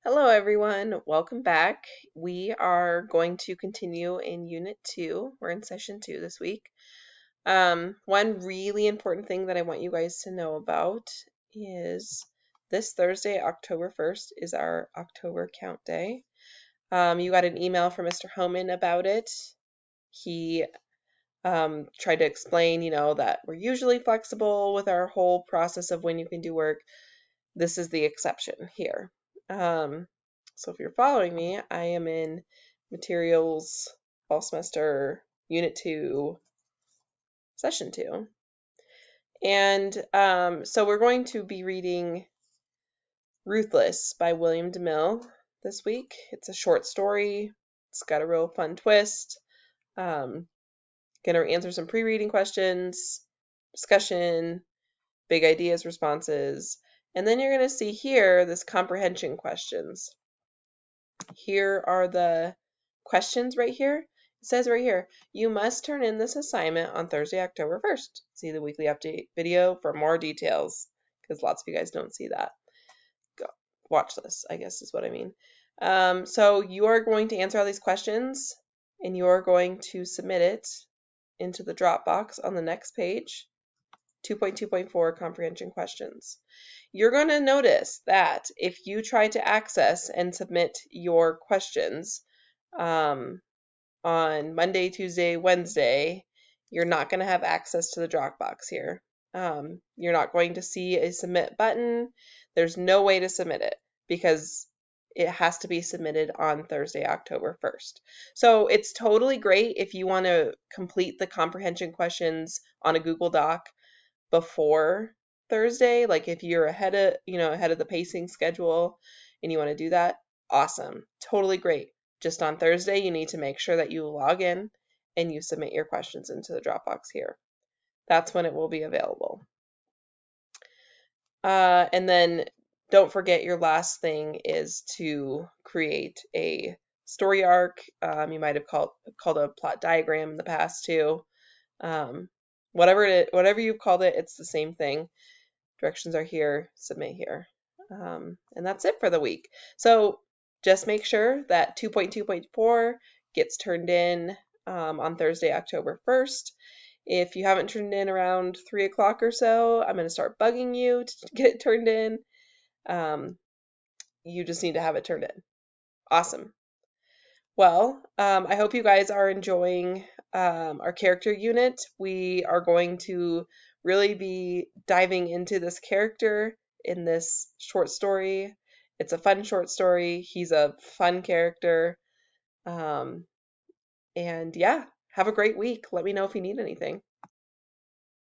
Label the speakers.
Speaker 1: Hello everyone, welcome back. We are going to continue in Unit 2. We're in Session 2 this week. One really important thing that I want you guys to know about is this Thursday, October 1st, is our October count day. You got an email from Mr. Homan about it. He tried to explain, that we're usually flexible with our whole process of when you can do work. This is the exception here. So if you're following me, I am in Materials Fall Semester Unit 2, Session 2. And so we're going to be reading Ruthless by William DeMille this week. It's a short story. It's got a real fun twist. Gonna answer some pre-reading questions, discussion, big ideas, responses, and then you're going to see here this comprehension questions. Here are the questions right here. It says right here, you must turn in this assignment on Thursday, October 1st. See the weekly update video for more details, because lots of you guys don't see that. Go watch this, I guess is what I mean. So you are going to answer all these questions, and you're going to submit it into the Dropbox on the next page. 2.2.4 comprehension questions. You're going to notice that if you try to access and submit your questions on Monday, Tuesday, Wednesday, you're not going to have access to the Dropbox here. You're not going to see a submit button. There's no way to submit it because it has to be submitted on Thursday, October 1st. So it's totally great if you want to complete the comprehension questions on a Google Doc before Thursday, like if you're ahead of the pacing schedule and you want to do that, awesome. Totally great. Just on Thursday, you need to make sure that you log in and you submit your questions into the Dropbox here. That's when it will be available. And then don't forget your last thing is to create a story arc. You might have called a plot diagram in the past too. Whatever you've called it, it's the same thing. Directions are here, submit here. And that's it for the week. So just make sure that 2.2.4 gets turned in on Thursday, October 1st. If you haven't turned in around 3 o'clock or so, I'm going to start bugging you to get it turned in. You just need to have it turned in. Awesome. Well, I hope you guys are enjoying our character unit. We are going to really be diving into this character in this short story. It's a fun short story. He's a fun character. And yeah, have a great week. Let me know if you need anything.